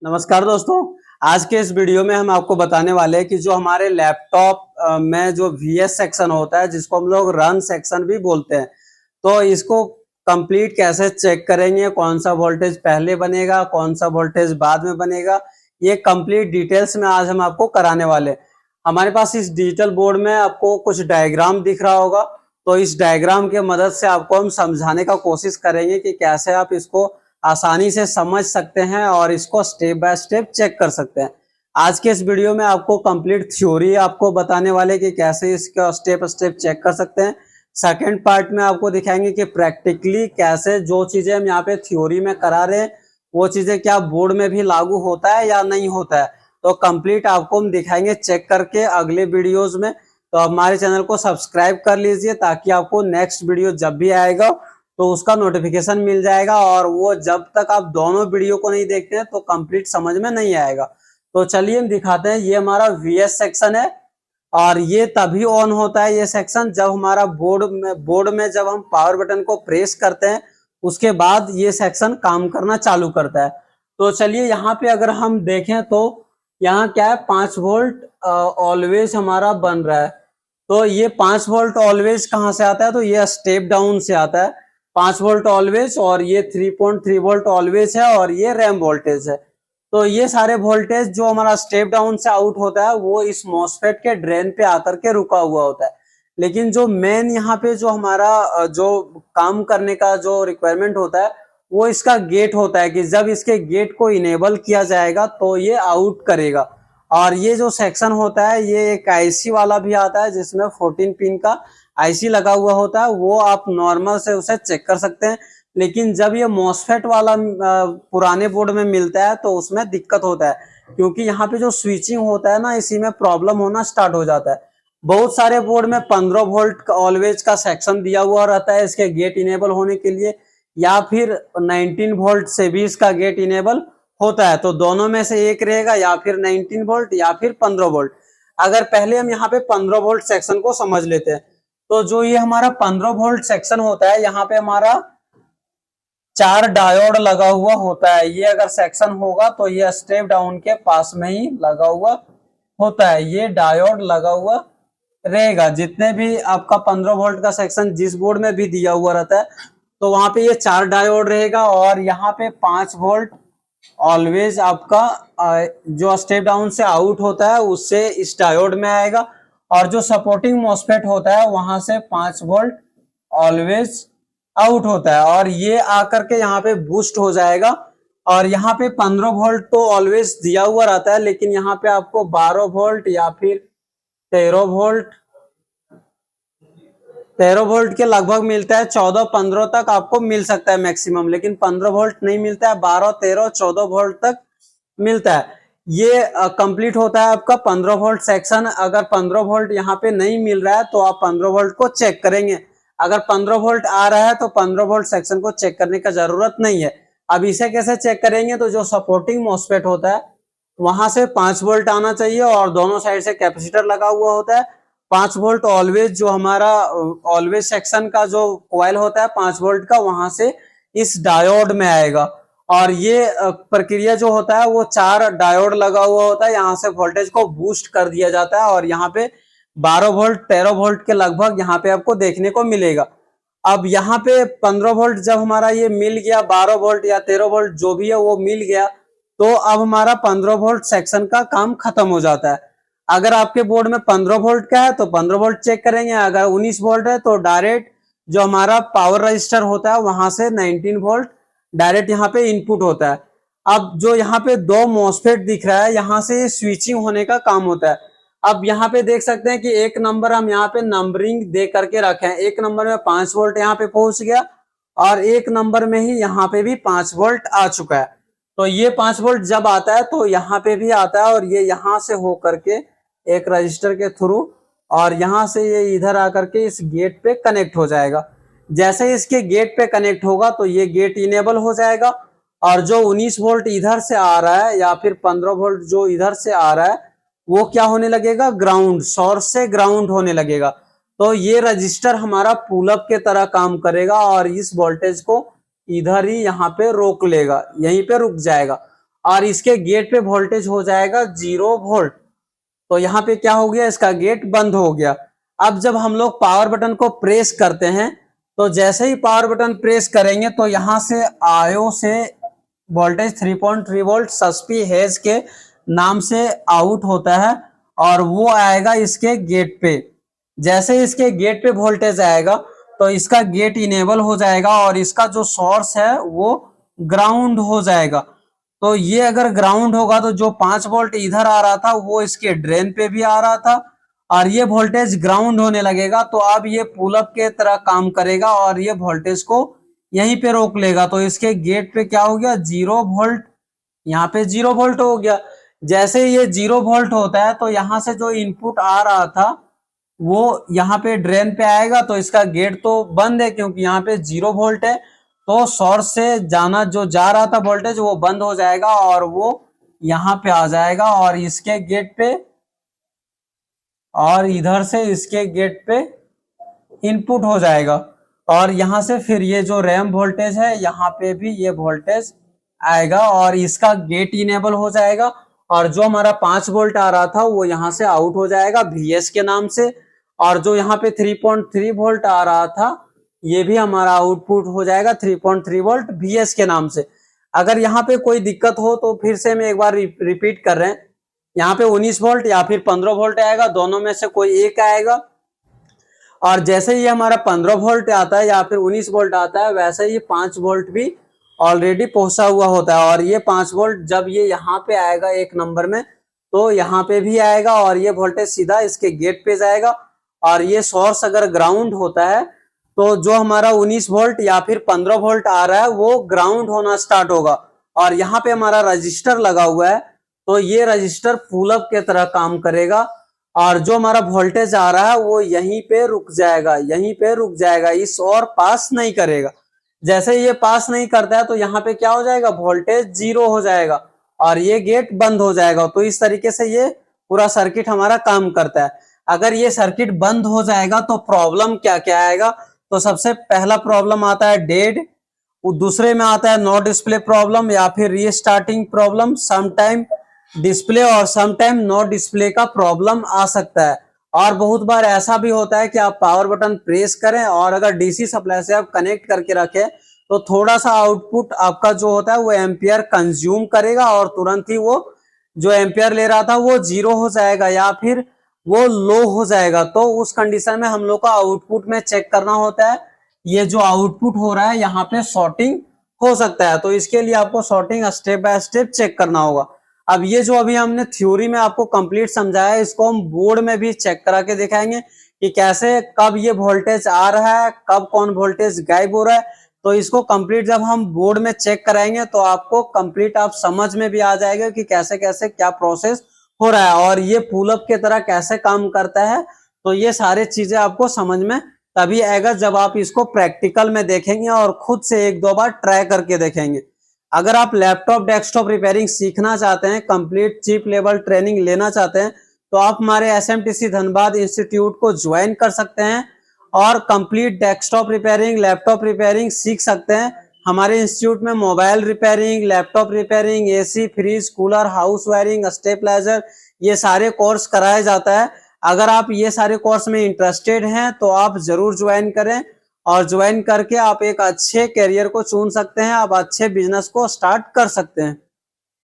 नमस्कार दोस्तों। आज के इस वीडियो में हम आपको बताने वाले हैं कि जो हमारे लैपटॉप में जो वीएस सेक्शन होता है, जिसको हम लोग रन सेक्शन भी बोलते हैं, तो इसको कंप्लीट कैसे चेक करेंगे, कौन सा वोल्टेज पहले बनेगा, कौन सा वोल्टेज बाद में बनेगा, ये कंप्लीट डिटेल्स में आज हम आपको कराने वाले हैं। हमारे पास इस डिजिटल बोर्ड में आपको कुछ डायग्राम दिख रहा होगा, तो इस डायग्राम की मदद से आपको हम समझाने का कोशिश करेंगे कि कैसे आप इसको आसानी से समझ सकते हैं और इसको स्टेप बाय स्टेप चेक कर सकते हैं। आज के इस वीडियो में आपको कंप्लीट थ्योरी आपको बताने वाले कि कैसे इसका स्टेप स्टेप चेक कर सकते हैं। सेकंड पार्ट में आपको दिखाएंगे कि प्रैक्टिकली कैसे जो चीजें हम यहाँ पे थ्योरी में करा रहे हैं वो चीजें क्या बोर्ड में भी लागू होता है या नहीं होता है। तो कंप्लीट आपको हम दिखाएंगे चेक करके अगले वीडियोज में। तो हमारे चैनल को सब्सक्राइब कर लीजिए ताकि आपको नेक्स्ट वीडियो जब भी आएगा तो उसका नोटिफिकेशन मिल जाएगा, और वो जब तक आप दोनों वीडियो को नहीं देखते हैं तो कंप्लीट समझ में नहीं आएगा। तो चलिए हम दिखाते हैं। ये हमारा वीएस सेक्शन है और ये तभी ऑन होता है ये सेक्शन जब हमारा बोर्ड में जब हम पावर बटन को प्रेस करते हैं, उसके बाद ये सेक्शन काम करना चालू करता है। तो चलिए यहाँ पे अगर हम देखें तो यहाँ क्या है, 5 वोल्ट ऑलवेज हमारा बन रहा है। तो ये 5 वोल्ट ऑलवेज कहाँ से आता है, तो ये स्टेप डाउन से आता है 5 वोल्ट ऑलवेज, और ये 3.3 वोल्ट ऑलवेज है, और ये रैम वोल्टेज है। तो ये सारे वोल्टेज जो हमारा स्टेप डाउन से आउट होता है वो इस मॉसफेट के ड्रेन पे आकर के रुका हुआ होता है। लेकिन जो मेन यहाँ पे जो हमारा जो काम करने का जो रिक्वायरमेंट होता है वो इसका गेट होता है कि जब इसके गेट को इनेबल किया जाएगा तो ये आउट करेगा। और ये जो सेक्शन होता है ये एक आईसी वाला भी आता है जिसमें 14 पिन का आईसी लगा हुआ होता है, वो आप नॉर्मल से उसे चेक कर सकते हैं। लेकिन जब ये मॉसफेट वाला पुराने बोर्ड में मिलता है तो उसमें दिक्कत होता है, क्योंकि यहाँ पे जो स्विचिंग होता है ना, इसी में प्रॉब्लम होना स्टार्ट हो जाता है। बहुत सारे बोर्ड में 15 वोल्ट का ऑलवेज का सेक्शन दिया हुआ रहता है इसके गेट इनेबल होने के लिए, या फिर 19 वोल्ट से भी इसका गेट इनेबल होता है। तो दोनों में से एक रहेगा, या फिर 19 वोल्ट या फिर 15 वोल्ट। अगर पहले हम यहाँ पे 15 वोल्ट सेक्शन को समझ लेते हैं, तो जो ये हमारा 15 वोल्ट सेक्शन होता है, यहाँ पे हमारा 4 डायोड लगा हुआ होता है। ये अगर सेक्शन होगा तो ये स्टेप डाउन के पास में ही लगा हुआ होता है, ये डायोड लगा हुआ रहेगा। जितने भी आपका 15 वोल्ट का सेक्शन जिस बोर्ड में भी दिया हुआ रहता है तो वहां पे ये 4 डायोड रहेगा, और यहाँ पे 5 वोल्ट ऑलवेज आपका जो स्टेप डाउन से आउट होता है उससे इस डायोड में आएगा, और जो सपोर्टिंग मॉसफेट होता है वहां से 5 वोल्ट ऑलवेज आउट होता है, और ये आकर के यहाँ पे बूस्ट हो जाएगा। और यहाँ पे 15 वोल्ट तो ऑलवेज दिया हुआ रहता है, लेकिन यहाँ पे आपको 12 वोल्ट या फिर 13 वोल्ट के लगभग मिलता है। 14-15 तक आपको मिल सकता है मैक्सिमम, लेकिन 15 वोल्ट नहीं मिलता है। 12, 13, 14 वोल्ट तक मिलता है। ये कंप्लीट होता है आपका 15 वोल्ट सेक्शन। अगर 15 वोल्ट यहाँ पे नहीं मिल रहा है तो आप 15 वोल्ट को चेक करेंगे। अगर 15 वोल्ट आ रहा है तो 15 वोल्ट सेक्शन को चेक करने का जरूरत नहीं है। अब इसे कैसे चेक करेंगे, तो जो सपोर्टिंग मॉसफेट होता है वहां से 5 वोल्ट आना चाहिए, और दोनों साइड से कैपेसिटर लगा हुआ होता है। 5 वोल्ट ऑलवेज जो हमारा ऑलवेज सेक्शन का जो कॉइल होता है 5 वोल्ट का, वहां से इस डायोड में आएगा। और ये प्रक्रिया जो होता है वो 4 डायोड लगा हुआ होता है, यहाँ से वोल्टेज को बूस्ट कर दिया जाता है, और यहाँ पे 12 वोल्ट 13 वोल्ट के लगभग यहाँ पे आपको देखने को मिलेगा। अब यहाँ पे 15 वोल्ट जब हमारा ये मिल गया, 12 वोल्ट या 13 वोल्ट जो भी है वो मिल गया, तो अब हमारा 15 वोल्ट सेक्शन का काम खत्म हो जाता है। अगर आपके बोर्ड में 15 वोल्ट का है तो 15 वोल्ट चेक करेंगे। अगर 19 वोल्ट है तो डायरेक्ट जो हमारा पावर रजिस्टर होता है वहां से 19 वोल्ट डायरेक्ट यहाँ पे इनपुट होता है। अब जो यहाँ पे 2 मॉसफेट दिख रहा है, यहाँ से स्विचिंग होने का काम होता है। अब यहाँ पे देख सकते हैं कि एक नंबर हम यहाँ पे नंबरिंग दे करके रखे हैं। एक नंबर में 5 वोल्ट यहाँ पे पहुंच गया, और एक नंबर में ही यहाँ पे भी 5 वोल्ट आ चुका है। तो ये 5 वोल्ट जब आता है तो यहाँ पे भी आता है, और ये यहाँ से हो करके एक रजिस्टर के थ्रू, और यहाँ से ये इधर आकर के इस गेट पे कनेक्ट हो जाएगा। जैसे ही इसके गेट पे कनेक्ट होगा तो ये गेट इनेबल हो जाएगा, और जो 19 वोल्ट इधर से आ रहा है या फिर 15 वोल्ट जो इधर से आ रहा है वो क्या होने लगेगा, ग्राउंड, सोर्स से ग्राउंड होने लगेगा। तो ये रजिस्टर हमारा पुल अप के तरह काम करेगा, और इस वोल्टेज को इधर ही यहाँ पे रोक लेगा, यहीं पे रुक जाएगा। और इसके गेट पे वोल्टेज हो जाएगा 0 वोल्ट। तो यहाँ पे क्या हो गया, इसका गेट बंद हो गया। अब जब हम लोग पावर बटन को प्रेस करते हैं तो जैसे ही पावर बटन प्रेस करेंगे तो यहाँ से आयो से वोल्टेज 3.3 वोल्ट सस्पी हेज के नाम से आउट होता है और वो आएगा इसके गेट पे। जैसे इसके गेट पे वोल्टेज आएगा तो इसका गेट इनेबल हो जाएगा और इसका जो सोर्स है वो ग्राउंड हो जाएगा। तो ये अगर ग्राउंड होगा तो जो 5 वोल्ट इधर आ रहा था वो इसके ड्रेन पे भी आ रहा था और ये वोल्टेज ग्राउंड होने लगेगा। तो अब ये पुल अप के तरह काम करेगा और ये वोल्टेज को यहीं पे रोक लेगा। तो इसके गेट पे क्या हो गया, 0 वोल्ट, यहाँ पे 0 वोल्ट हो गया। जैसे ये 0 वोल्ट होता है तो यहाँ से जो इनपुट आ रहा था वो यहाँ पे ड्रेन पे आएगा। तो इसका गेट तो बंद है क्योंकि यहाँ पे 0 वोल्ट है। तो सोर्स से जाना जो जा रहा था वोल्टेज वो बंद हो जाएगा और वो यहाँ पे आ जाएगा और इसके गेट पे और इधर से इसके गेट पे इनपुट हो जाएगा। और यहाँ से फिर ये जो रैम वोल्टेज है यहाँ पे भी ये वोल्टेज आएगा और इसका गेट इनेबल हो जाएगा और जो हमारा 5 वोल्ट आ रहा था वो यहाँ से आउट हो जाएगा VS के नाम से। और जो यहाँ पे 3.3 वोल्ट आ रहा था ये भी हमारा आउटपुट हो जाएगा 3.3 वोल्ट VS के नाम से। अगर यहाँ पे कोई दिक्कत हो तो फिर से मैं एक बार रिपीट कर रहे हैं, यहाँ पे 19 वोल्ट या फिर 15 वोल्ट आएगा, दोनों में से कोई एक आएगा। और जैसे ही हमारा 15 वोल्ट आता है या फिर 19 वोल्ट आता है वैसे ही 5 वोल्ट भी ऑलरेडी पहुंचा हुआ होता है। और ये 5 वोल्ट जब ये यहाँ पे आएगा एक नंबर में तो यहाँ पे भी आएगा और ये वोल्टेज सीधा इसके गेट पे जाएगा। और ये सोर्स अगर ग्राउंड होता है तो जो हमारा 19 वोल्ट या फिर 15 वोल्ट आ रहा है वो ग्राउंड होना स्टार्ट होगा। और यहाँ पे हमारा रजिस्टर लगा हुआ है तो ये रजिस्टर पुल अप के तरह काम करेगा और जो हमारा वोल्टेज आ रहा है वो यहीं पे रुक जाएगा, यहीं पे रुक जाएगा, इस और पास नहीं करेगा। जैसे ये पास नहीं करता है तो यहाँ पे क्या हो जाएगा, वोल्टेज 0 हो जाएगा और ये गेट बंद हो जाएगा। तो इस तरीके से ये पूरा सर्किट हमारा काम करता है। अगर ये सर्किट बंद हो जाएगा तो प्रॉब्लम क्या क्या आएगा, तो सबसे पहला प्रॉब्लम आता है डेड, दूसरे में आता है नो डिस्प्ले प्रॉब्लम या फिर रीस्टार्टिंग प्रॉब्लम, समटाइम डिस्प्ले और समटाइम नो डिस्प्ले का प्रॉब्लम आ सकता है। और बहुत बार ऐसा भी होता है कि आप पावर बटन प्रेस करें और अगर डीसी सप्लाई से आप कनेक्ट करके रखें तो थोड़ा सा आउटपुट आपका जो होता है वो एम्पियर कंज्यूम करेगा और तुरंत ही वो जो एम्पियर ले रहा था वो 0 हो जाएगा या फिर वो लो हो जाएगा। तो उस कंडीशन में हम लोग का आउटपुट में चेक करना होता है ये जो आउटपुट हो रहा है यहाँ पे शॉर्टिंग हो सकता है। तो इसके लिए आपको shorting step by step check करना होगा। अब ये जो अभी हमने थ्योरी में आपको कंप्लीट समझाया है इसको हम बोर्ड में भी चेक करा के दिखाएंगे कि कैसे कब ये वोल्टेज आ रहा है, कब कौन वोल्टेज गायब हो रहा है। तो इसको कंप्लीट जब हम बोर्ड में चेक कराएंगे तो आपको कंप्लीट आप समझ में भी आ जाएगा कि कैसे कैसे क्या प्रोसेस हो रहा है और ये पुल अप के तरह कैसे काम करता है। तो ये सारी चीजें आपको समझ में तभी आएगा जब आप इसको प्रैक्टिकल में देखेंगे और खुद से 1-2 बार ट्राई करके देखेंगे। अगर आप लैपटॉप डेस्कटॉप रिपेयरिंग सीखना चाहते हैं, कंप्लीट चीप लेवल ट्रेनिंग लेना चाहते हैं तो आप हमारे SMTC धनबाद इंस्टीट्यूट को ज्वाइन कर सकते हैं और complete desktop repairing laptop repairing सीख सकते हैं। हमारे इंस्टीट्यूट में mobile repairing, laptop repairing, AC fridge cooler, house wiring, stabiliser ये सारे कोर्स कराया जाता है। अगर आप ये सारे कोर्स में इंटरेस्टेड हैं तो आप जरूर ज्वाइन करें और ज्वाइन करके आप एक अच्छे करियर को चुन सकते हैं, आप अच्छे बिजनेस को स्टार्ट कर सकते हैं।